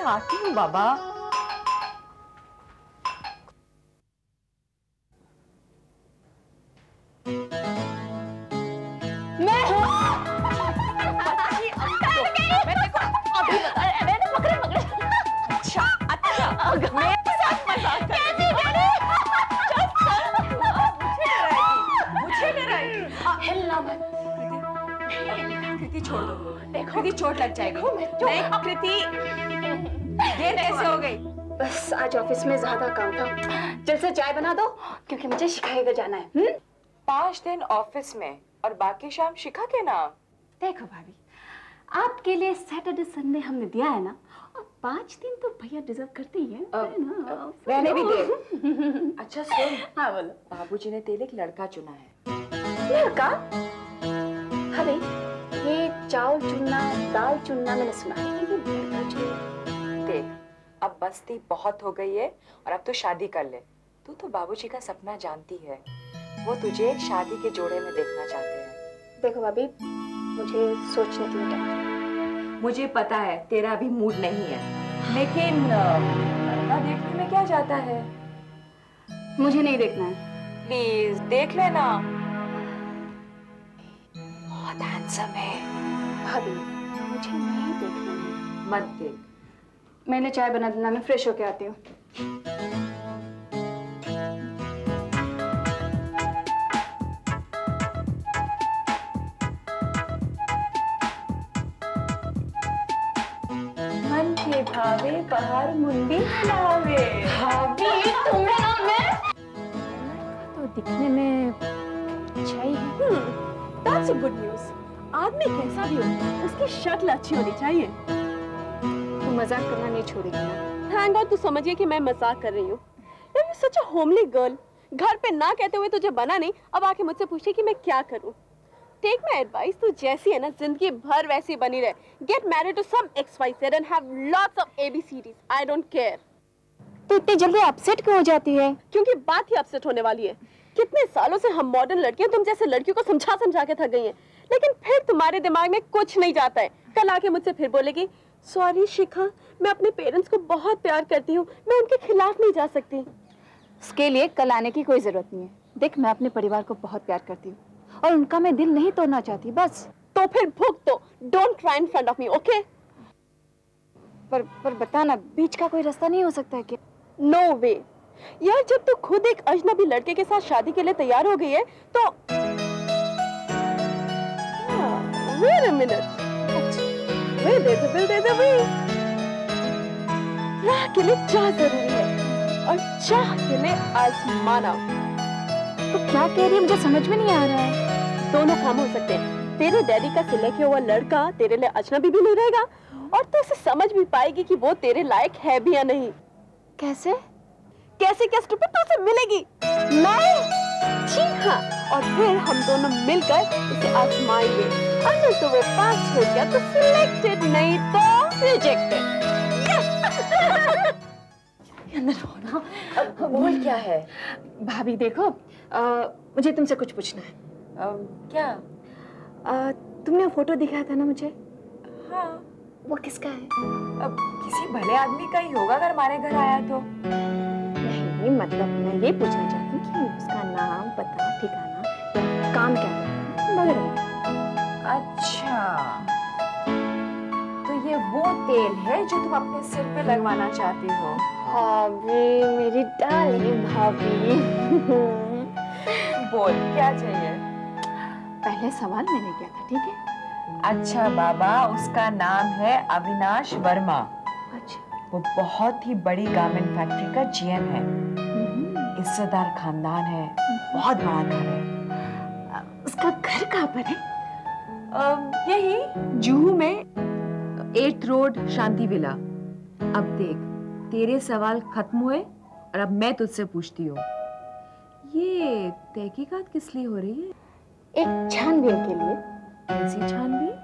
मैं आती हूँ बाबा। मैं हूँ। अच्छा अच्छा, मेरे साथ मजाक कर रही है। मुझे डराएगी। हिलना मत। कृति छोड़ दो, देखो कृति चोट लग जाएगी। नहीं कृति, ये कैसे हो गई? बस आज ऑफिस में ज्यादा काम था। जल्द से चाय बना दो क्योंकि मुझे शिखा के घर जाना है। 5 दिन ऑफिस में और बाकी शाम शिखा के नाम। देखो भाभी, आपके लिए सैटरडे संडे हमने दिया है ना, और 5 दिन तो भैया डिजर्व करते ही हैं। रहने भी दे। अच्छा सुन, हाँ बोलो। बाबूजी ने तेरे लिए एक लड़का चुना है। लड़का? अरे ये चावल चुनना दाल चुनना मैंने सुना है, ये लड़का चुनना। देख, अब मस्ती बहुत हो गई है और अब तो शादी कर ले। तू तो बाबूजी का सपना जानती है, वो तुझे एक शादी के जोड़े में देखना चाहते हैं। देखो भाभी, मुझे सोचने के लिए टाइम। मुझे पता है तेरा अभी मूड नहीं है, लेकिन लड़का देखने में क्या जाता है? मुझे नहीं देखना है। प्लीज देख लेना, बहुत हैंडसम है। भाभी मुझे नहीं देखना है। मत देख। मैंने चाय बना देना, मैं फ्रेश होके आती हूँ। मन के भावे बाहर मुंडी हिलावे। भाभी तुम्हें ना मैं तो दिखने में अच्छा ही है। That's a good news. आदमी कैसा भी हो, उसकी शक्ल अच्छी होनी चाहिए। तू मजाक करना नहीं छोड़ेगी ना? Thank God तू समझिए कि मैं मजाक कर रही हूँ। You're such a homely girl. घर पे ना कहते हुए तुझे बना नहीं, अब आके मुझसे पूछे कि मैं क्या करूँ। Take my advice, तू जैसी है ना जिंदगी भर वैसी बनी रहे। Get married to some XYZ and have lots of ABCDs. I don't care. तो इतनी जल्दी अपसेट क्यों हो जाती है? क्योंकि बात ही अपसेट होने वाली है। कितने सालों से हम मॉडर्न लड़कियां तुम जैसे लड़कियों को समझा समझा के थक गई हैं, लेकिन फिर तुम्हारे दिमाग में कुछ नहीं जाता है। कल आके मुझसे फिर बोलेगी, सॉरी शिखा, मैं अपने पेरेंट्स को बहुत प्यार करती हूँ, मैं उनके खिलाफ नहीं जा सकती। उसके लिए कल आने की कोई जरूरत नहीं है। देख, मैं अपने परिवार को बहुत प्यार करती हूँ और उनका मैं दिल नहीं तोड़ना चाहती, बस। तो फिर भुग तो, don't cry in front of me, okay? पर बताना, बीच का कोई रास्ता नहीं हो सकता है क्या? नो वे यार, जब तू खुद एक अजनबी लड़के के साथ शादी के लिए तैयार हो गई है तो वेट अ मिनट, वे दे दे बिल दे दे वे। राह के लिए चाह जरूरी है और चाह के लिए आजमाना। तो क्या कह रही है, मुझे समझ में नहीं आ रहा है। दोनों काम हो सकते हैं। तेरे डैडी का सिलेक्ट किया हुआ लड़का तेरे लिए अजनबी भी नहीं रहेगा और तू उसे समझ भी पाएगी कि वो तेरे लायक है भी या नहीं। कैसे? कैसे क्या स्टूपिड, तो उसे मिलेगी। मैं? जी हाँ, और फिर हम दोनों मिलकर उसे आजमाएंगे। अगर तो वो पास हो गया तो सिलेक्टेड, नहीं तो रिजेक्टेड। अंदर हो ना। बोल क्या है? भाभी देखो, मुझे तुमसे कुछ पूछना है। क्या? तुमने फोटो दिखाया था ना मुझे, हाँ। वो किसका है? अब किसी भले आदमी का ही होगा अगर हमारे घर आया तो। नहीं, मतलब मैं ये पूछना चाहती हूँ कि उसका नाम, पता, ठिकाना, काम क्या है वगैरह। अच्छा, तो ये वो तेल है जो तुम अपने सिर पे लगवाना चाहती हो? भाभी, मेरी डार्लिंग भाभी। बोल क्या चाहिए? पहले सवाल मैंने किया था, ठीक है? अच्छा बाबा, उसका नाम है अविनाश वर्मा। अच्छा। वो बहुत ही बड़ी गारमेंट फैक्ट्री का जीएम है, इज्जतदार खानदान है, बहुत बड़ा घर है। उसका घर कहाँ पर है? यही जुहू में 8th रोड शांति विला। अब देख, तेरे सवाल खत्म हुए और अब मैं तुझसे पूछती हूँ, ये तहकीकात किस लिए हो रही है? एक छानबीन के लिए। कैसी छानबीन?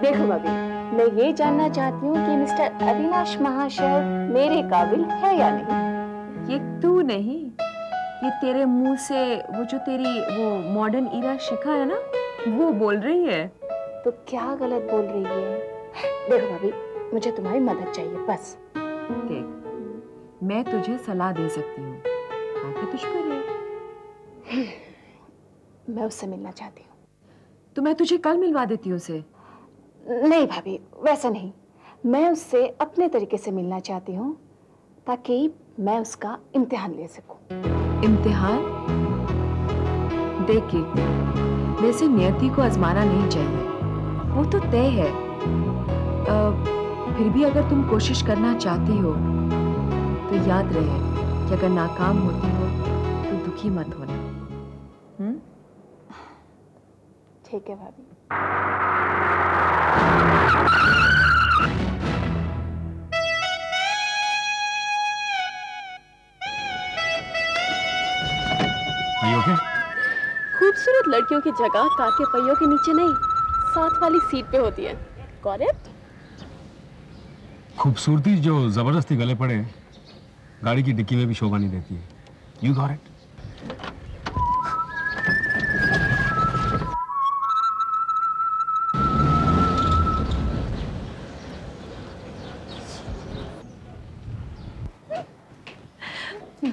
देखो भाभी, मैं ये जानना चाहती हूँ कि मिस्टर अविनाश महाशय मेरे काबिल है या नहीं। ये तू नहीं, ये तेरे मुंह से वो जो तेरी वो मॉडर्न इरा शिखा है ना, वो बोल रही है। तो क्या गलत बोल रही है? देखो भाभी, मुझे तुम्हारी मदद चाहिए बस। देख, मैं तुझे सलाह दे सकती हूँ, बाकी तुझ पर है। मैं उससे मिलना चाहती हूँ। तो मैं तुझे कल मिलवा देती हूँ उसे। नहीं भाभी, वैसा नहीं। मैं उससे अपने तरीके से मिलना चाहती हूँ ताकि मैं उसका इम्तिहान ले सकूं। इम्तिहान? देख कीर्ति, वैसे नियति को आजमाना नहीं चाहिए, वो तो तय है। फिर भी अगर तुम कोशिश करना चाहती हो तो याद रहे कि अगर नाकाम होती हो तो दुखी मत होना। ठीक है भाभी। खूबसूरत लड़कियों की जगह कार के पहियों के नीचे नहीं, साथ वाली सीट पे होती है। Got it? खूबसूरती जो जबरदस्ती गले पड़े गाड़ी की डिक्की में भी शोभा नहीं देती है। You got it?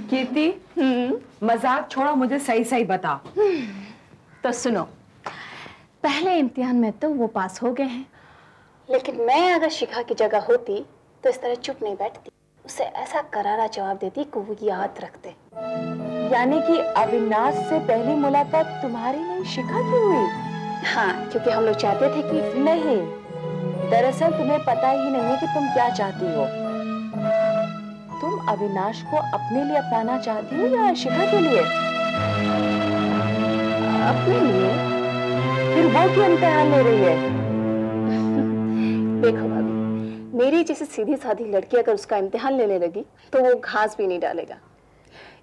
कीर्ति, मजाक छोड़ो, मुझे सही सही बता। तो सुनो, पहले इम्तिहान में तो वो पास हो गए हैं, लेकिन मैं अगर शिखा की जगह होती तो इस तरह चुप नहीं बैठती, उसे ऐसा करारा जवाब देती कि वो याद रखते। यानी कि अविनाश से पहली मुलाकात तुम्हारी नहीं शिखा की हुई? हाँ, क्योंकि हम लोग चाहते थे कि नहीं, दरअसल तुम्हें पता ही नहीं है कि तुम क्या चाहती हो। तुम अविनाश को अपने लिए अपनाना चाहती हो या शिखा के लिए? अपने लिए। फिर वो क्यों इम्तिहान ले रही है? देखो भाभी, मेरी जैसी सीधी साधी लड़की अगर उसका इम्तिहान लेने लगी तो वो घास भी नहीं डालेगा।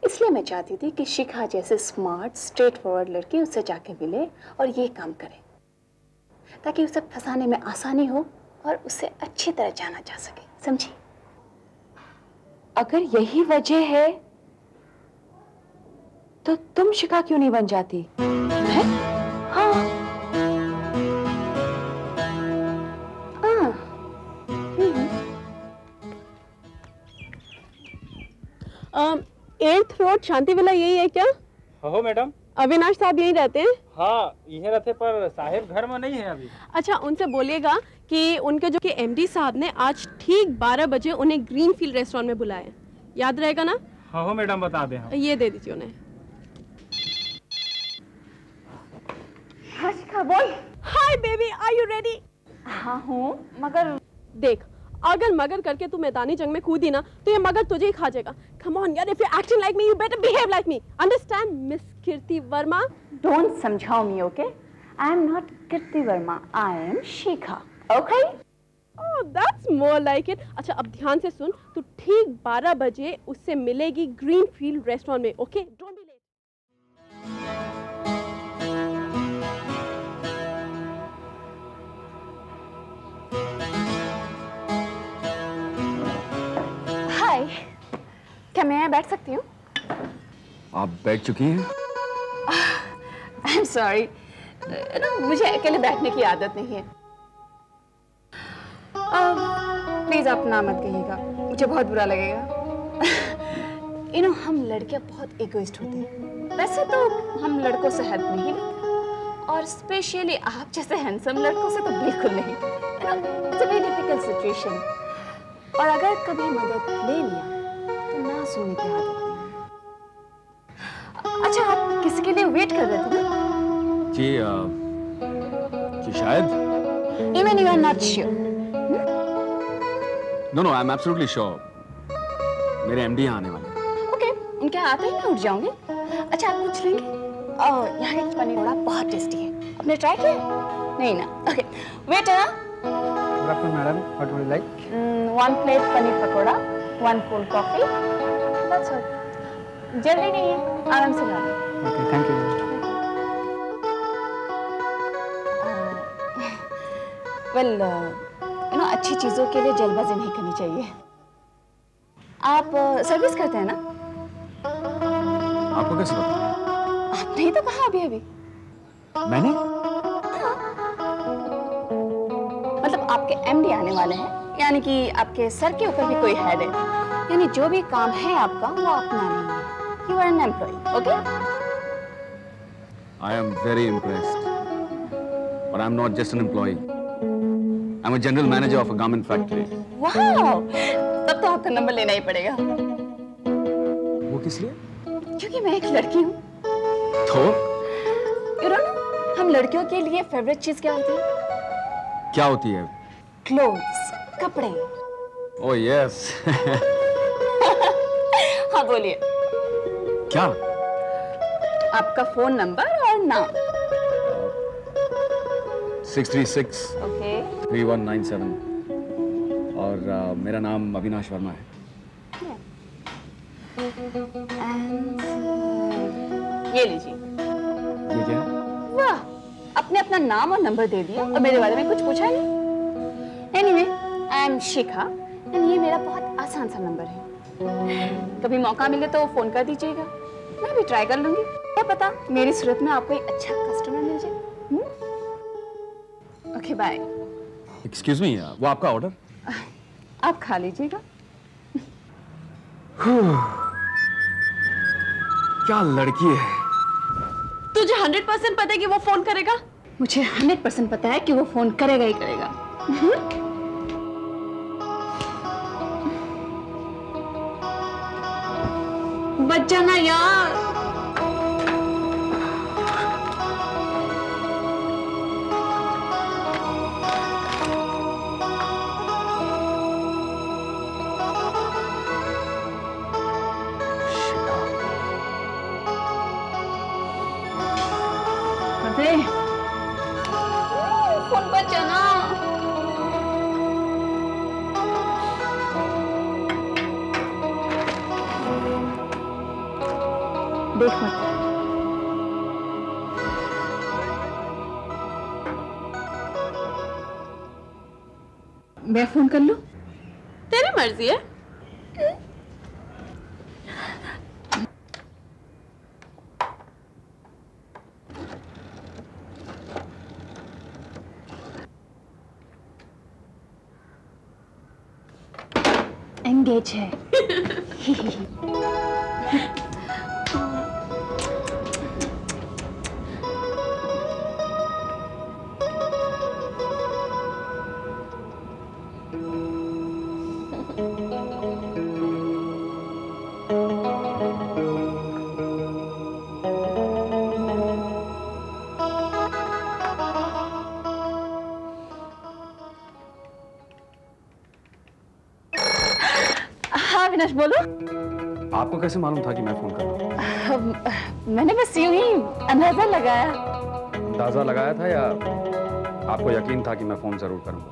इसलिए मैं चाहती थी कि शिखा जैसे स्मार्ट स्ट्रेट फॉरवर्ड लड़की उससे जाके मिले और ये काम करे, ताकि उसे फंसाने में आसानी हो और उसे अच्छी तरह जाना जा सके। समझी? अगर यही वजह है तो तुम शिखा क्यों नहीं बन जाती? मैं? हाँ। एट्थ रोड शांति विला यही है क्या? हो मैडम। अविनाश साहब यहीं रहते हैं? हाँ, यही रहते, पर साहिब घर में नहीं है अभी। अच्छा, उनसे बोलिएगा कि उनके जो कि एमडी साहब ने आज ठीक 12 बजे उन्हें ग्रीनफील्ड रेस्टोरेंट में बुलाया है। याद रहेगा ना? हाँ हो मैडम, बता दें हम। ये दे दीजिए उन्हें। हाँ शिखा, बोल। Hi baby, are you ready? हाँ हूँ, मगर देख, अगर मगर करके तू मैदानी जंग में कूदी ना तो ये मगर तुझे ही खा जाएगा। कम ऑन यार, if you acting like me you better behave like me, understand miss Kirti Verma? Don't समझाओ me, okay? I am not Kirti Verma, I am Shikha, okay? Oh, that's more like it. अच्छा, अब ध्यान से सुन, तू ठीक 12 बजे उससे मिलेगी ग्रीनफील्ड रेस्टोरेंट में, okay? Don't be late. Hi, क्या मैं यहाँ बैठ सकती हूँ? आप बैठ चुकी हैं? आई एम सॉरी, मुझे अकेले बैठने की आदत नहीं है। प्लीज आप ना मत कहिएगा, मुझे बहुत बुरा लगेगा। हम लड़कियां बहुत इगोइस्ट होते हैं। वैसे तो हम लड़कों से हेल्प नहीं लेते, और स्पेशली आप जैसे हैंडसम लड़कों से तो बिल्कुल नहीं। It's a very difficult situation, और अगर कभी मदद ले लिया तो ना सुनने की आदत नहीं। अच्छा, आप किसी के लिए वेट कर रहे थे ना? जी शायद। Even you are not sure. No no, I am absolutely sure. मेरे एमडी यहाँ आने वाले हैं। ओके, उनके आते ही मैं उठ जाऊंगी। अच्छा, आप कुछ लेंगे? यहाँ एक पनीर बड़ा बहुत टेस्टी है, आपने ट्राई किया? नहीं ना? ओके, वेट है ना? Good afternoon madam, what would you like? 1 plate paneer pakora, 1 cold coffee, that's all. जल्दी नहीं है, आराम से ला लें। Okay, thank you. वेल, अच्छी चीजों के लिए जल्दबाजी नहीं करनी चाहिए। आप सर्विस करते हैं ना? आपको कैसे पता? आपने ही तो कहा अभी अभी। मैंने? मतलब आपके एमडी आने वाले हैं, या यानी कि आपके सर के ऊपर भी कोई हेड है, यानी जो भी काम है आपका वो अपना नहीं है। You are an employee, okay? I am very impressed. But I'm not just an employee. I'm a general manager of a garment factory. Wow, तब तो आपका नंबर लेना ही पड़ेगा। वो किस लिए? क्योंकि मैं एक लड़की हूँ। तो? You don't know, हम लड़कियों के लिए फेवरेट चीज क्या होती है? क्या होती है? क्लोथ्स, कपड़े। Oh yes. हाँ बोलिए। क्या? आपका फोन नंबर और नाम। 636 ओके। 3197 और मेरा नाम अविनाश वर्मा है। And, ये लीजिए। ये क्या है? वाह, आपने अपना नाम और नंबर दे दिया और मेरे बारे में कुछ पूछा नहीं। Anyway, I am Shikha and ये मेरा बहुत आसान सा नंबर है। कभी मौका मिले तो फोन कर दीजिएगा, मैं भी ट्राई कर लूंगी। क्या पता मेरी सूरत में आपको एक अच्छा कस्टमर मिल जाए। Okay bye. एक्सक्यूज मी, वो आपका ऑर्डर? आप खा लीजिएगा। क्या लड़की है। तुझे 100% पता है कि वो फोन करेगा? मुझे 100% पता है कि वो फोन करेगा ही करेगा। बच जाना यार। अरे फोन बच जाना। देख मत। मैं फोन कर लूं? तेरी मर्जी है। एंगेज है। हाँ विनाश बोलो। आपको कैसे मालूम था कि मैं फोन कर रहा हूँ? मैंने बस यूं ही अंदाजा लगाया। अंदाजा लगाया था या आपको यकीन था कि मैं फोन जरूर करूंगा?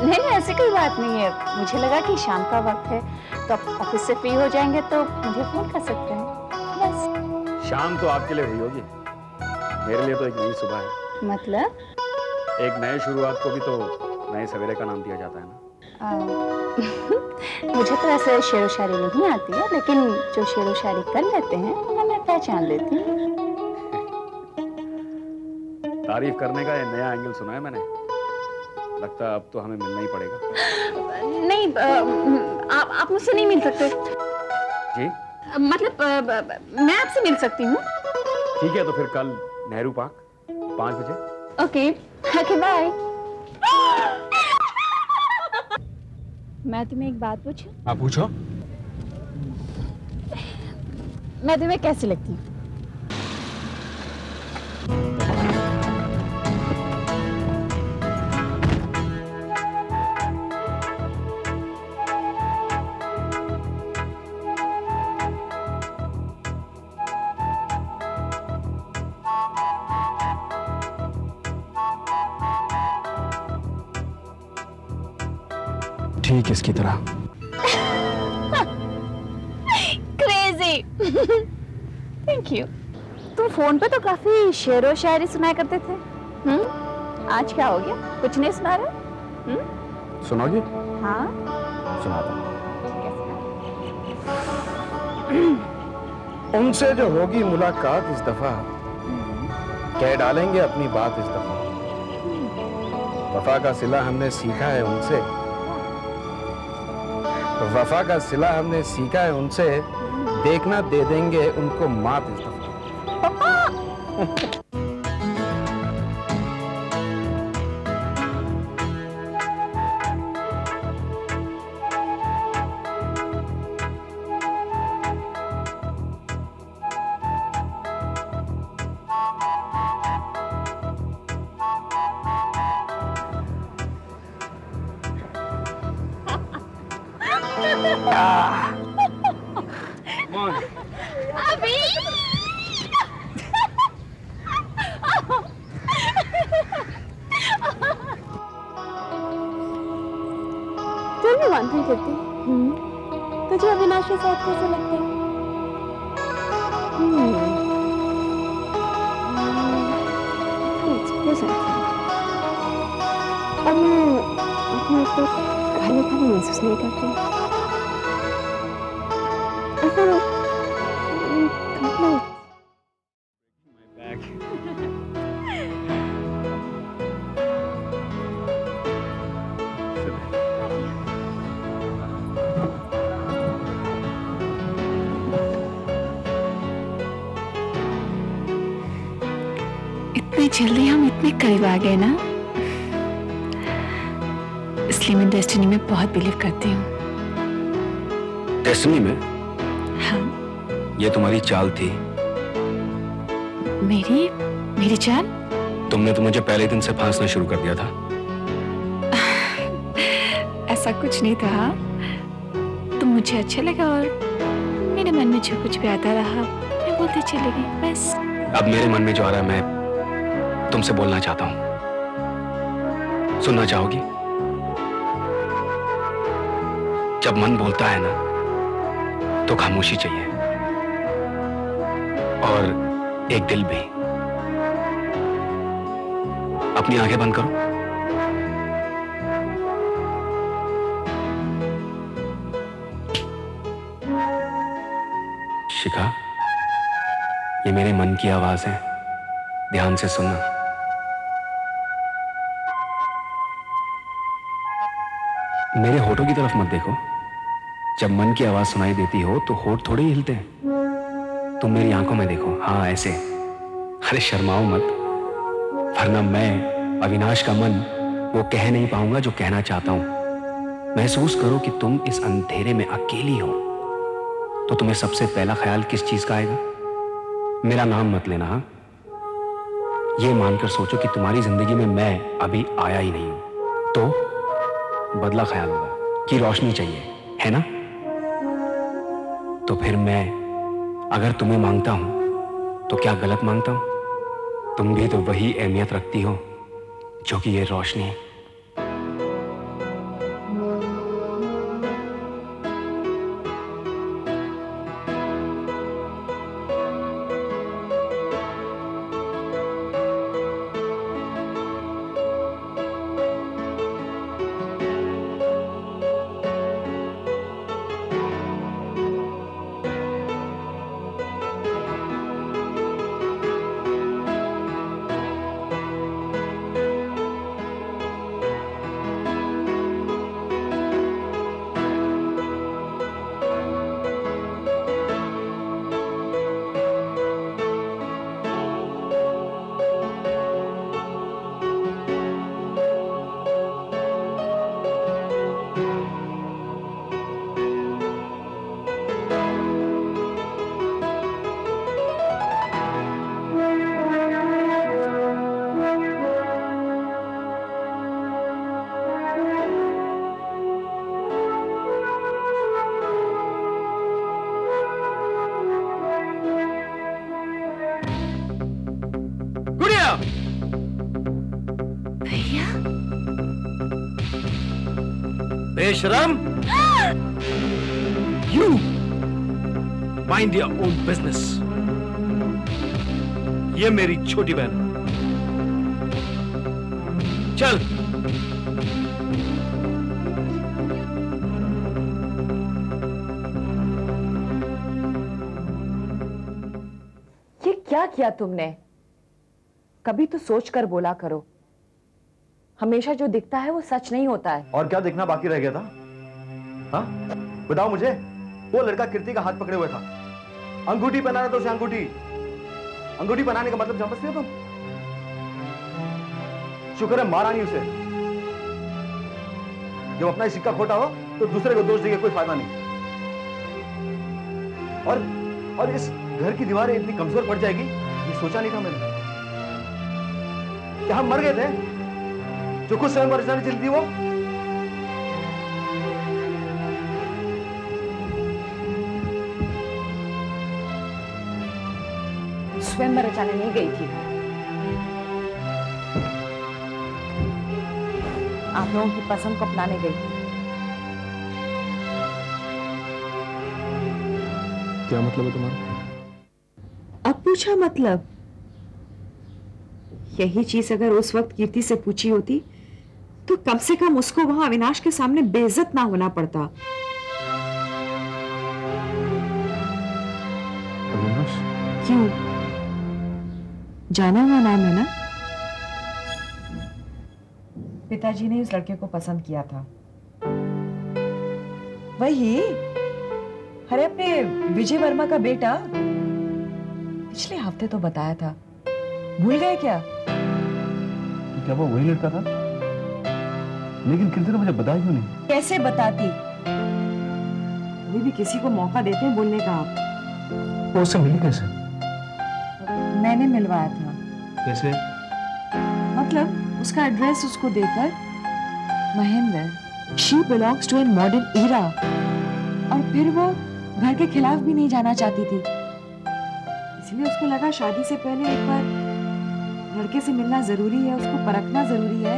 नहीं नहीं, ऐसी कोई बात नहीं है। मुझे लगा कि शाम का वक्त है तो आप ऑफिस से फ्री हो जाएंगे तो मुझे फोन कर सकते हैं। बस। शाम तो आपके लिए हुई होगी, मेरे लिए तो एक नई सुबह है। मतलब? एक नए शुरुआत को भी तो नए सवेरे का नाम दिया जाता है ना। मुझे तो ऐसे शेरो शायरी नहीं आती है, लेकिन जो शेरो शायरी कर लेते हैं उन्हें मैं पहचान लेती हूँ। तारीफ करने का ये नया एंगल सुना है मैंने। लगता है अब तो हमें मिलना ही पड़ेगा। नहीं, आप मुझसे नहीं मिल सकते। जी? मतलब मैं आपसे मिल सकती हूँ। ठीक है, तो फिर कल नेहरू पार्क 5 बजे। Okay okay bye. मैं तुम्हें एक बात पूछूं? आप पूछो। मैं तुम्हें कैसी लगती हूँ? ठीक इसकी तरह। क्रेजी। Thank you. तुम फोन पे तो काफी शेरो शायरी सुनाया करते थे। आज क्या हो गया? कुछ नहीं सुना रहे? सुनोगे? हाँ सुनाता हूँ। उनसे जो होगी मुलाकात इस दफा, कह डालेंगे अपनी बात इस दफा। वफा का सिला हमने सीखा है उनसे, तो वफा का सिला हमने सीखा है उनसे, देखना दे देंगे उनको मात इस दफा। अभी Tell me one thing, कीर्ति। तुझे अविनाश के साथ कैसे लगता है? अब मैं अपने आप को खाली खाली महसूस नहीं करती। ऐसा complete। इतनी जल्दी हम इतने करीब आ गए ना, इसलिए मैं डेस्टिनी में बहुत बिलीव करती हूँ। डेस्टिनी में? हाँ। ये तुम्हारी चाल थी। मेरी चाल? तुमने तो मुझे पहले दिन से फांसना शुरू कर दिया था। ऐसा कुछ नहीं था, तुम मुझे अच्छा लगा और मेरे मन में जो कुछ भी आता रहा मैं बोलते चली गई, बस। अब मेरे मन में जो आ रहा है मैं तुमसे बोलना चाहता हूं। सुनना चाहोगी? जब मन बोलता है ना तो खामोशी चाहिए, और एक दिल भी। अपनी आंखें बंद करो। शिखा, ये मेरे मन की आवाज है, ध्यान से सुनना। मेरे होठों की तरफ मत देखो। जब मन की आवाज सुनाई देती हो तो होठ थोड़े ही हिलते हैं। तुम मेरी आंखों में देखो, हाँ ऐसे। अरे शर्माओ मत, वरना मैं अविनाश का मन वो कह नहीं पाऊंगा जो कहना चाहता हूं। महसूस करो कि तुम इस अंधेरे में अकेली हो, तो तुम्हें सबसे पहला ख्याल किस चीज का आएगा? मेरा नाम मत लेना, हाँ? ये मानकर सोचो कि तुम्हारी जिंदगी में मैं अभी आया ही नहीं हूं, तो बदला ख्याल होगा कि रोशनी चाहिए, है ना? तो फिर मैं अगर तुम्हें मांगता हूं तो क्या गलत मांगता हूं? तुम भी तो वही अहमियत रखती हो जो कि ये रोशनी। भैया, बेशरम! You mind your own business. ये मेरी छोटी बहन है। चल। ये क्या किया तुमने? कभी तो सोच कर बोला करो। हमेशा जो दिखता है वो सच नहीं होता है। और क्या दिखना बाकी रह गया था? हाँ बताओ मुझे, वो लड़का कीर्ति का हाथ पकड़े हुए था, अंगूठी पहना रहा था उसे, अंगूठी पहनाने का मतलब समझती हो तुम? शुक्र है मारा नहीं उसे। जब अपना ही सिक्का खोटा हो तो दूसरे को दोष देके कोई फायदा नहीं। और इस घर की दीवारें इतनी कमजोर पड़ जाएगी ये सोचा नहीं था मैंने। क्या हम मर गए थे जो खुद स्वयं परेशानी चलती वो? स्वयं रचाने नहीं गई थी, आप लोगों की पसंद को अपनाने गई। क्या मतलब है तुम्हारा? अब पूछा मतलब? यही चीज अगर उस वक्त कीर्ति से पूछी होती तो कम से कम उसको वहां अविनाश के सामने बेइज्जत ना होना पड़ता। अविनाश? क्यों? जाना हुआ नाम है ना? पिताजी ने उस लड़के को पसंद किया था। वही, अरे अपने विजय वर्मा का बेटा। पिछले हफ्ते तो बताया था, भूल गए क्या? तो क्या वो वही लड़का था? लेकिन कीर्ति ने मुझे बताया क्यों नहीं? कैसे बताती? अभी भी किसी को मौका देते हैं बोलने का आप। वो उससे मिली कैसे? मैंने मिलवाया था। कैसे? मतलब उसका एड्रेस उसको देकर, Mahendra, she belongs to an modern era, और फिर वो घर के खिलाफ भी नहीं जाना चाहती थी, इसलिए उसको लगा शादी से पहले एक बार लड़के से मिलना जरूरी है, उसको परखना जरूरी है।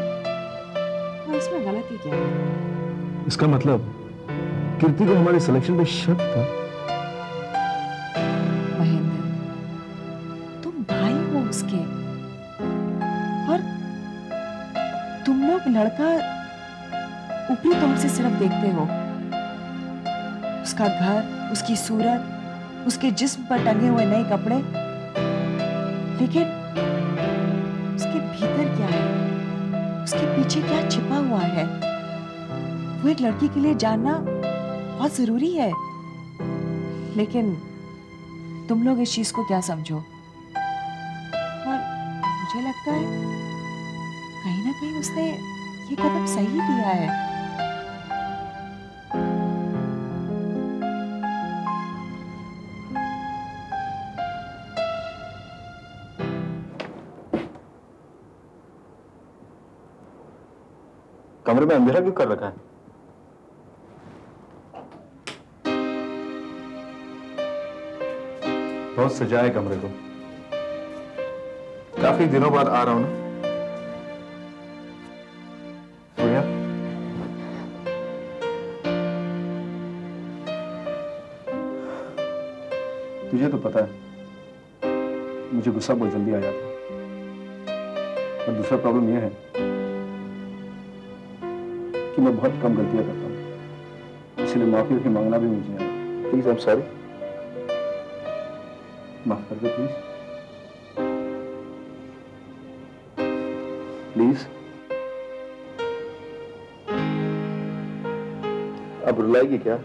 और इसमें गलती क्या है? इसका मतलब कीर्ति को हमारे सिलेक्शन में शक था। महेंद्र, तुम भाई हो उसके, और तुम लोग लड़का ऊपरी तौर से सिर्फ देखते हो, उसका घर, उसकी सूरत, उसके जिस्म पर टंगे हुए नए कपड़े, लेकिन उसके भीतर क्या है, उसके पीछे क्या छिपा हुआ है, वो एक लड़की के लिए जानना बहुत जरूरी है। लेकिन तुम लोग इस चीज को क्या समझो, और मुझे लगता है कहीं ना कहीं उसने ये कदम सही लिया है। कमरे में अंधेरा क्यों कर रखा है? बहुत सजाया है कमरे को। काफी दिनों बाद आ रहा हूं ना। हो गया? तुझे तो पता है मुझे गुस्सा बहुत जल्दी आ जाता है, और दूसरा प्रॉब्लम यह है कि मैं बहुत कम गलतियां करता हूं, इसलिए माफी भी मांगना भी मुझे है। Please, I am sorry. माफ कर दो प्लीज। प्लीज। अब रुलाएगी क्या?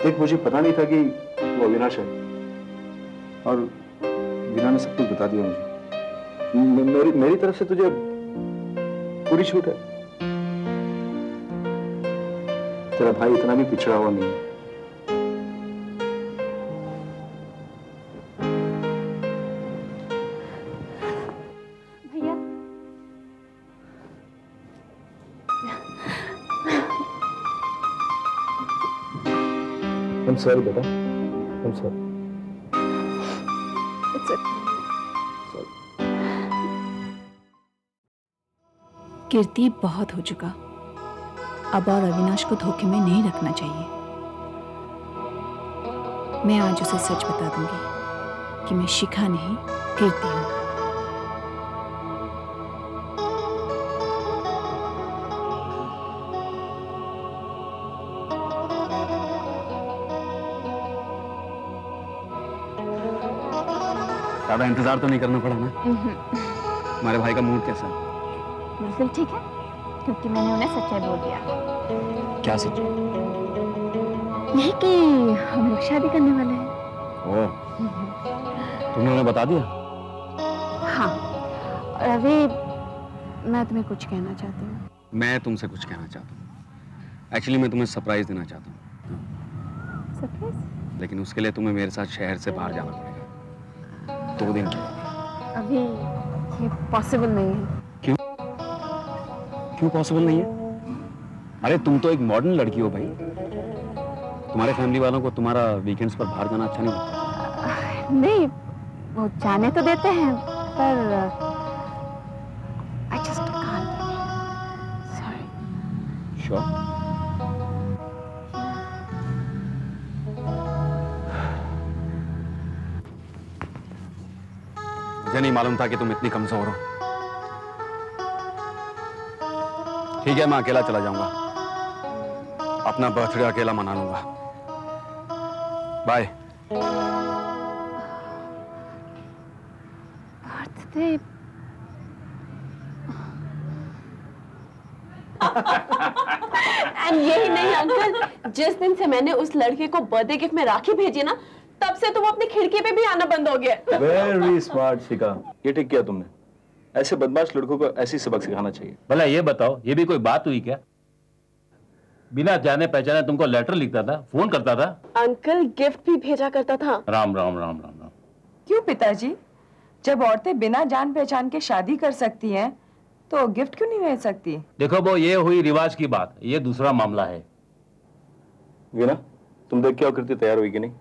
देख, मुझे पता नहीं था कि वो अविनाश है, और वीना ने सब कुछ बता दिया मुझे। मेरी तरफ से तुझे पूरी छूट है। तेरा भाई इतना भी पिछड़ा हुआ नहीं है। भैया, I'm sorry बेटा, I'm sorry। कीर्ति, बहुत हो चुका, अब और अविनाश को धोखे में नहीं रखना चाहिए। मैं आज उसे सच बता दूंगी कि मैं शिखा नहीं, कीर्ति हूं। ज्यादा इंतजार तो नहीं करना पड़ा ना? हमारे भाई का मूड कैसा है? बिल्कुल ठीक है, क्योंकि मैंने उन्हें सच्चाई बोल दिया। क्या सच? यही कि हम लोग शादी करने वाले हैं। ओह, तुमने उन्हें बता दिया? हाँ, और अभी मैं तुम्हें कुछ कहना चाहती हूँ। मैं तुमसे कुछ कहना चाहता हूँ। एक्चुअली मैं तुम्हें सरप्राइज देना चाहता हूँ, सरप्राइज? लेकिन उसके लिए तुम्हें मेरे साथ शहर से बाहर जाना पड़ेगा 2 दिन के लिए। अभी ये पॉसिबल नहीं है। क्यों? क्यों पॉसिबल नहीं है? अरे तुम तो एक मॉडर्न लड़की हो भाई, तुम्हारे फैमिली वालों को तुम्हारा वीकेंड्स पर बाहर जाना अच्छा नहीं लगता? नहीं, वो जाने तो देते हैं, पर I just can't. Sorry. Sure. मुझे नहीं मालूम था कि तुम इतनी कमजोर हो। ठीक है, मैं अकेला चला जाऊंगा, अपना बर्थडे अकेला मना लूंगा। बाय। बर्थडे? एंड यही नहीं अंकल, जिस दिन से मैंने उस लड़के को बर्थडे गिफ्ट में राखी भेजी ना, तब से तो वो अपनी खिड़की पे भी आना बंद हो गया। वेरी स्मार्ट शिखा, ये ठीक किया तुमने। ऐसे बदमाश लड़कों को ऐसी सबक सिखाना चाहिए। भला ये बताओ, ये भी कोई बात हुई क्या? बिना जाने पहचाने तुमको लेटर लिखता था, फोन करता था? अंकल गिफ्ट भी भेजा करता था। राम राम राम राम राम। क्यों पिताजी, जब औरतें बिना जान पहचान के शादी कर सकती हैं तो गिफ्ट क्यों नहीं भेज सकती? देखो वो ये हुई रिवाज की बात, ये दूसरा मामला है। वीना, तुम देख के आकृति तैयार हुई कि नहीं?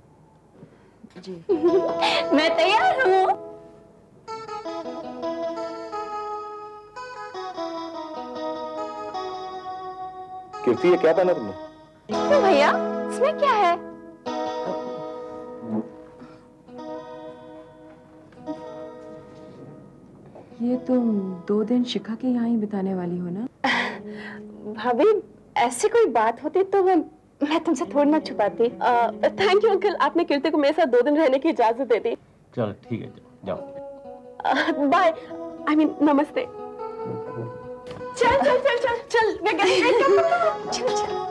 जी। मैं तैयार हूँ। कीर्ति, ये क्या पहना तुमने? क्यों भैया, इसमें क्या है? ये तुम 2 दिन शिखा के यहाँ ही बिताने वाली हो ना? भाभी, ऐसी कोई बात होती तो मैं तुमसे थोड़ी ना छुपाती। थैंक यू अंकल, आपने कीर्ति को मेरे साथ 2 दिन रहने की इजाजत दे दी। चल ठीक है, जाओ। बाय, आई मीन नमस्ते। चल चल चल चल चल, मैं चल चल।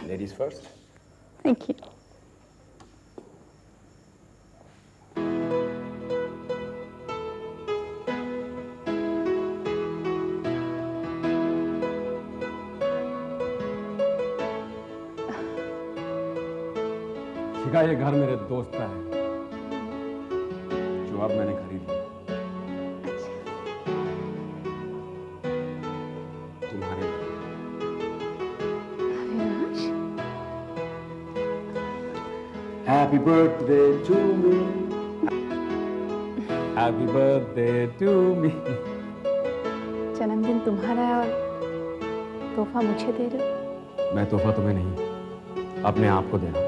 Ladies first. Thank you. शिखा, ये घर मेरे दोस्त का है, जो अब मैंने खरीद लिया। तुम्हारे लिए। Happy birthday to me. Happy birthday to me. जन्मदिन तुम्हारा है और तोहफा मुझे दे रहे हो? मैं तोहफा तुम्हें नहीं, अपने आप को दे रहा हूं।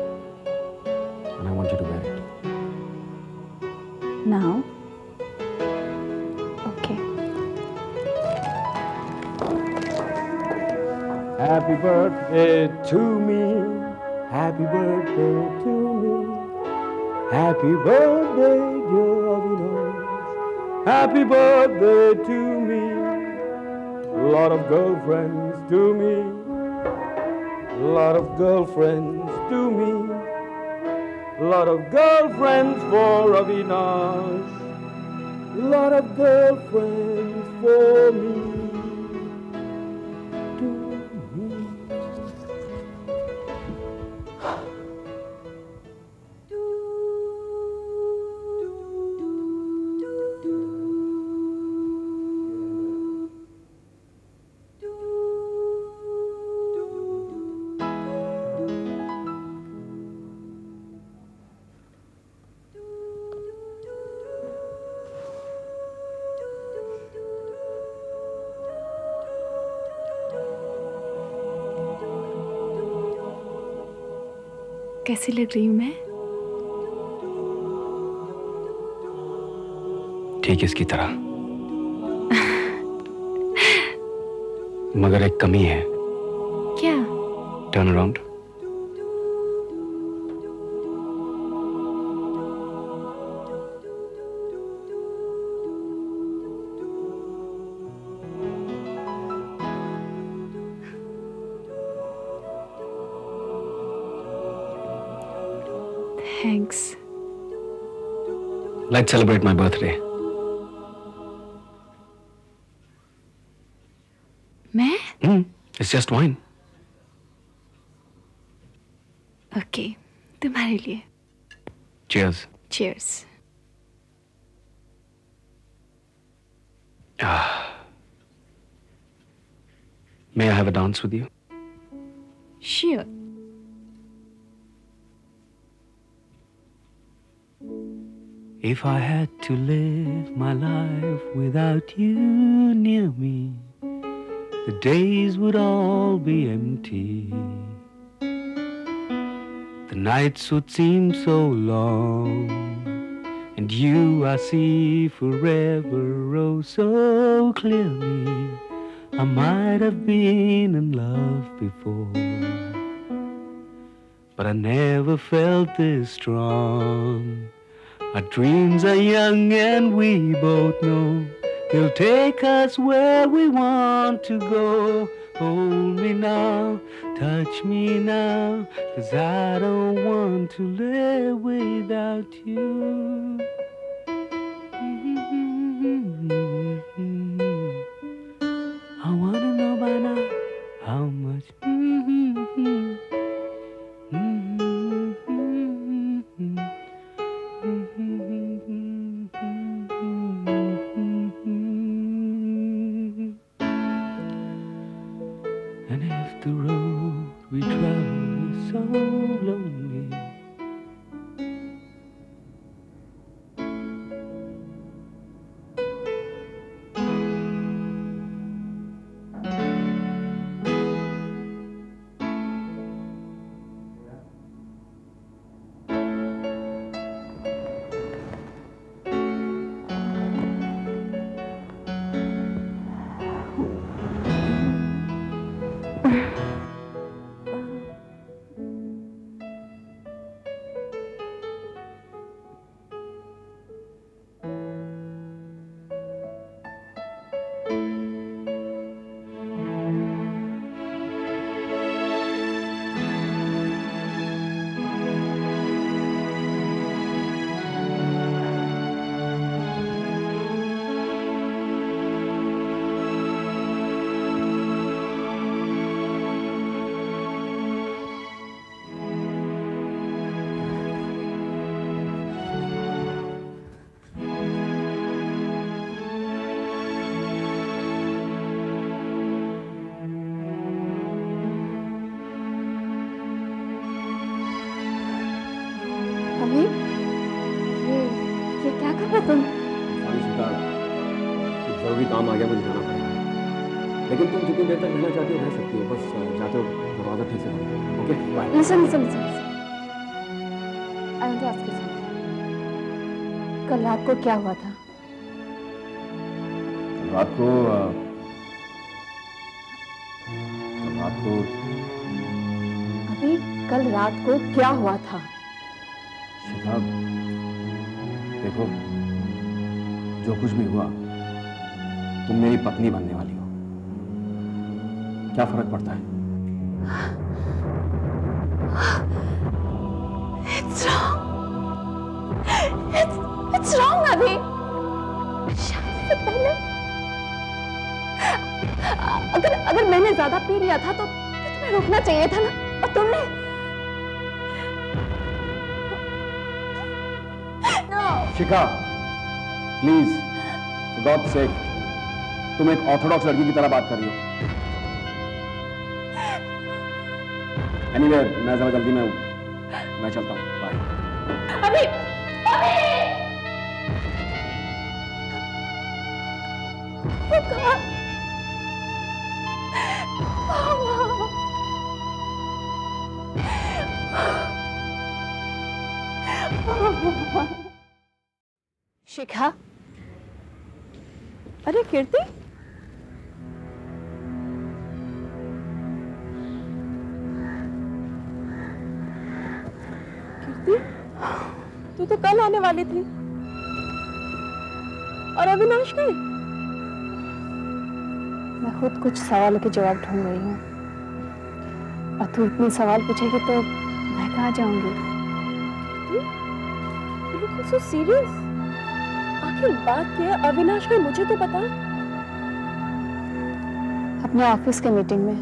And I want you to wear it. Now? Okay. Happy birthday to me. Happy birthday to me. Happy birthday, dear Avinash. Happy birthday to me. Lot of girlfriends to me. Lot of girlfriends to me. Lot of girlfriends for Avinash. Lot of girlfriends for me. To me. कैसी लग रही हूँ मैं? ठीक इसकी तरह, मगर एक कमी है। क्या? Turn around. Thanks. Let's celebrate my birthday. मैं? It's just wine. Okay, तुम्हारे लिए. Cheers. Cheers. May I have a dance with you? Sure. If I had to live my life without you near me, the days would all be empty. The nights would seem so long, and you I see forever, oh so clearly. I might have been in love before, but I never felt this strong. Our dreams are young and we both know they'll take us where we want to go. Hold me now, touch me now, 'cause I don't want to live without you. I wanna know by now how much. And if the road we travel is so lonely, अभी ये क्या कर रहे तुम? Sorry Sita, कुछ जरूरी काम आ गया, मुझे जाना पड़ेगा। लेकिन तुम जितनी देर तक रहना चाहती हो रह सकती हो, बस जाते हो दरवाजा ठीक से बंद। Okay bye. Listen. I want to ask you something. कल रात को क्या हुआ था? रात को अभी कल रात को क्या हुआ था? शिखा, देखो, जो कुछ भी हुआ, तुम मेरी पत्नी बनने वाली हो। क्या फर्क पड़ता है? It's wrong अभी। शादी से पहले अगर मैंने ज्यादा पी लिया था तो तुम्हें रुकना चाहिए था ना, और तुमने शिखा, प्लीज, for God's sake, तुम एक ऑर्थोडॉक्स लड़की की तरह बात कर रही हो। Anyway, मैं जरा जल्दी में हूँ, मैं चलता हूँ, बाय। अभी वो कहाँ? शिखा, अरे कीर्ति, तू तो कल आने वाली थी और अविनाश नहीं। मैं खुद कुछ सवालों के जवाब ढूंढ रही हूँ, और तू इतने सवाल पूछेगी तो मैं कहाँ जाऊंगी? कीर्ति, you look so serious. आखिर बात क्या है? अविनाश का मुझे तो बता। अपने ऑफिस के मीटिंग में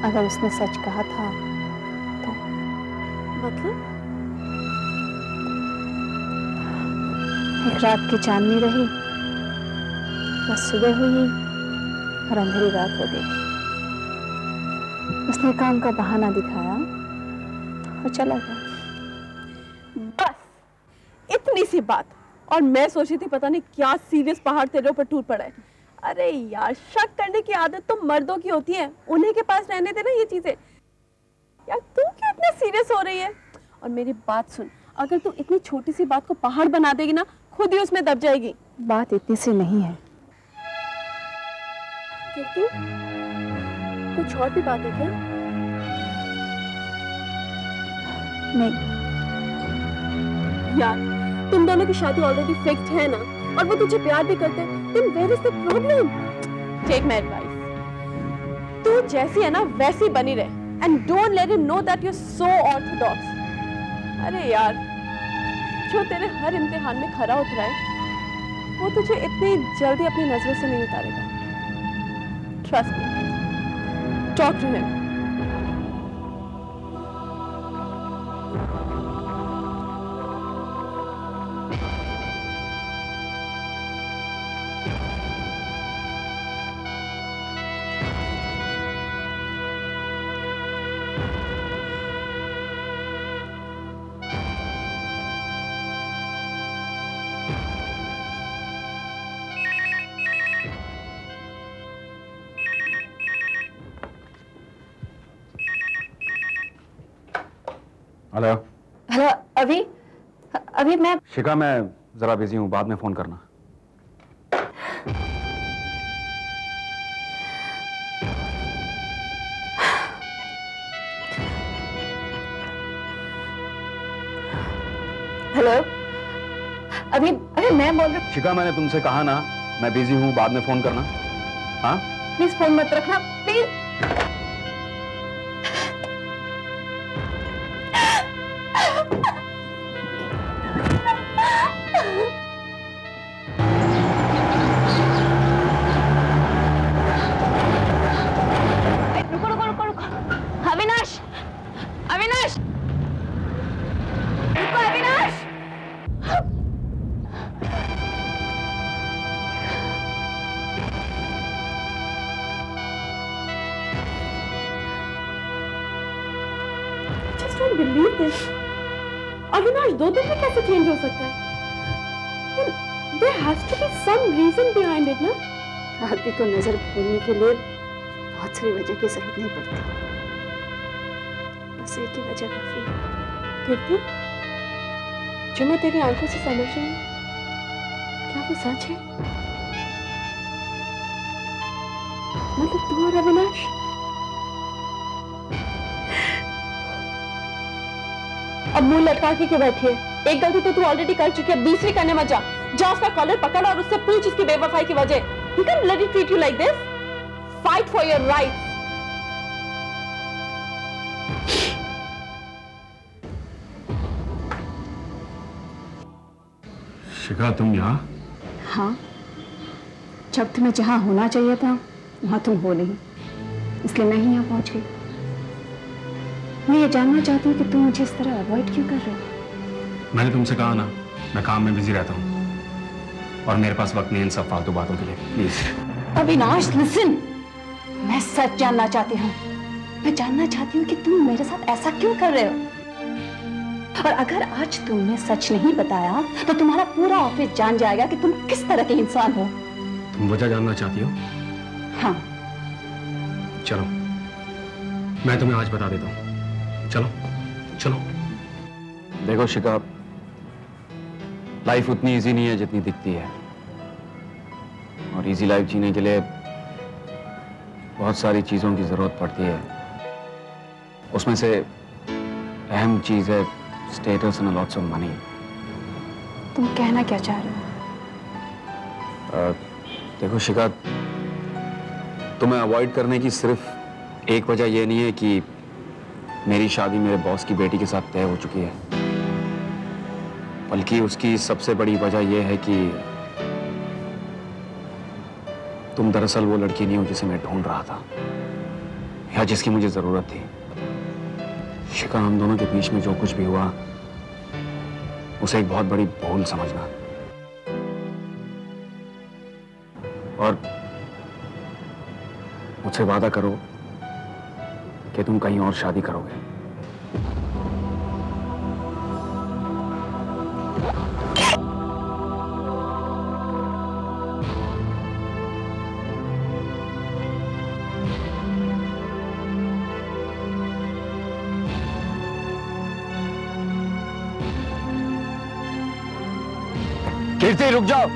अगर उसने सच कहा था तो मतलब? एक रात की चांदनी रही, बस सुबह हुई और अंधेरी रात हो गई। उसने काम का बहाना दिखाया और चला गया। बस इतनी सी बात, और मैं सोची थी पता नहीं क्या सीरियस पहाड़ तेरे ऊपर टूट पड़ा है। अरे यार, शक करने की आदत तो मर्दों की होती है, उन्हीं के पास रहने देना ये चीजें। यार तू क्यों इतना सीरियस हो रही है? और मेरी बात सुन, अगर तू इतनी छोटी सी बात को पहाड़ बना देगी ना, खुद ही उसमें दब जाएगी। बात इतनी सी नहीं है। कीर्ति, कुछ और भी बात है क्या? नहीं यार, तुम दोनों की शादी ऑलरेडी फिक्स्ड है ना, और वो तुझे प्यार भी करते हैं, then where is the problem? Take my advice. तू जैसी है ना वैसी बनी रहे, and don't let him know that you're so orthodox. अरे यार, जो तेरे हर इम्तिहान में खरा उतरा है, वो तुझे इतनी जल्दी अपनी नजरों से नहीं उतारेगा। Trust me. Talk to him. Hello. Hello, अभी मैं शिखा, मैं जरा बिजी हूँ, बाद में फोन करना। हेलो, अभी मैं बोल रही। शिखा, मैंने तुमसे कहा ना, मैं बिजी हूँ, बाद में फोन करना। हाँ प्लीज फोन मत रखना, प्लीज। Believe this. अविनाश 2 दिन में कैसे चेंज हो सकता है? There has to be some reason behind it, ना? आदमी को नजर भूलने के लिए बहुत सारी वजह की जरूरत नहीं पड़ती, बस एक ही वजह काफी है। कीर्ति, जो मैं तेरी आंखों से समझ रही हूँ, क्या वो सच है? मतलब तू और अविनाश? अब मुंह लटका के क्यों बैठी है? एक गलती तो तू ऑलरेडी कर चुकी है, अब दूसरी करने मत जा। जा उसका कॉलर पकड़ और उससे पूछ उसकी बेवफाई की वजह। He can't let it treat you like this. Fight for your rights. शिखा, तुम यहाँ? हाँ, जब तुम्हें जहाँ होना चाहिए था वहाँ तुम हो नहीं, इसलिए मैं ही यहाँ पहुँच गई। मैं ये जानना चाहती हूँ कि तुम मुझे इस तरह अवॉइड क्यों कर रहे हो? मैंने तुमसे कहा ना, मैं काम में बिजी रहता हूँ और मेरे पास वक्त नहीं इन सब फालतू बातों के लिए। प्लीज अविनाश, लिसन, मैं सच जानना चाहती हूँ। मैं जानना चाहती हूँ कि तुम मेरे साथ ऐसा क्यों कर रहे हो। और अगर आज तुमने सच नहीं बताया तो तुम्हारा पूरा ऑफिस जान जाएगा कि तुम किस तरह के इंसान हो। तुम वजह जानना चाहती हो? हाँ। चलो, मैं तुम्हें आज बता देता हूँ। चलो चलो। देखो शिखा, लाइफ उतनी इजी नहीं है जितनी दिखती है, और इजी लाइफ जीने के लिए बहुत सारी चीजों की जरूरत पड़ती है। उसमें से अहम चीज है status and lots of money. तुम कहना क्या चाह रहे हो? देखो शिखा, तुम्हें अवॉइड करने की सिर्फ एक वजह यह नहीं है कि मेरी शादी मेरे बॉस की बेटी के साथ तय हो चुकी है। बल्कि उसकी सबसे बड़ी वजह यह है कि तुम दरअसल वो लड़की नहीं हो जिसे मैं ढूंढ रहा था या जिसकी मुझे जरूरत थी। शिखा, हम दोनों के बीच में जो कुछ भी हुआ उसे एक बहुत बड़ी भूल समझना, और मुझसे वादा करो कि तुम कहीं और शादी करोगे। कीर्ति, रुक जाओ।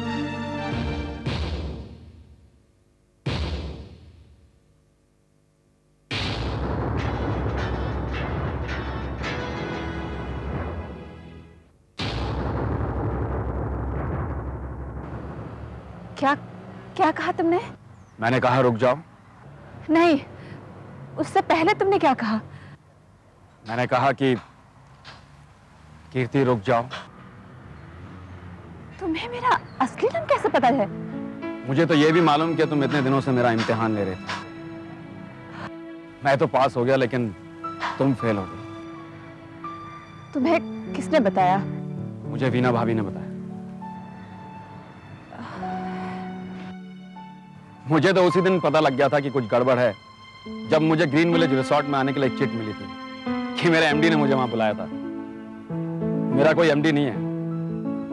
क्या क्या कहा तुमने? मैंने कहा रुक जाओ। नहीं, उससे पहले तुमने क्या कहा? मैंने कहा कि कीर्ति रुक जाओ। तुम्हें मेरा असली नाम कैसे पता है? मुझे तो यह भी मालूम कि तुम इतने दिनों से मेरा इम्तिहान ले रहे थे। मैं तो पास हो गया लेकिन तुम फेल हो गई। तुम्हें किसने बताया? मुझे वीना भाभी ने बताया। मुझे तो उसी दिन पता लग गया था कि कुछ गड़बड़ है जब मुझे ग्रीन विलेज रिसोर्ट में आने के लिए एक चिट मिली थी कि मेरे एमडी ने मुझे वहां बुलाया था। मेरा कोई एमडी नहीं है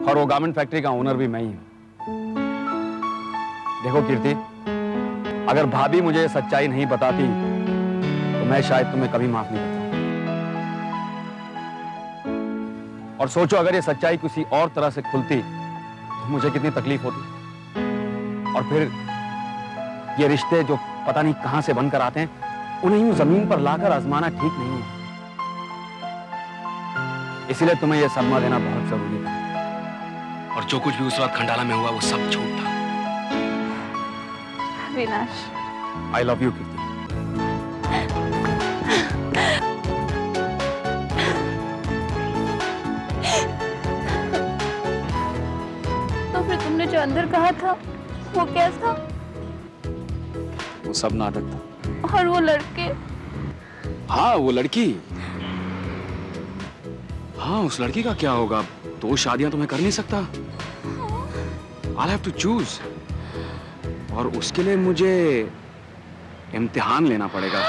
और वो गारमेंट फैक्ट्री का ओनर भी मैं ही हूं। देखो कीर्ति, अगर भाभी मुझे सच्चाई नहीं बताती तो मैं शायद तुम्हें कभी माफ नहीं करता। और सोचो, अगर ये सच्चाई किसी और तरह से खुलती तो मुझे कितनी तकलीफ होती। और फिर ये रिश्ते जो पता नहीं कहां से बनकर आते हैं, उन्हें यूं जमीन पर लाकर आजमाना ठीक नहीं है। इसीलिए तुम्हें यह सदमा देना बहुत जरूरी था। और जो कुछ भी उस रात खंडाला में हुआ वो सब झूठ था। अविनाश, आई लव यू कीर्ति। तो फिर तुमने जो अंदर कहा था वो क्या था? वो सब नाटक था। और वो लड़के? हाँ, वो लड़की। हाँ, उस लड़की का क्या होगा? 2 शादियां तो मैं कर नहीं सकता। I'll have to choose। और उसके लिए मुझे इम्तिहान लेना पड़ेगा।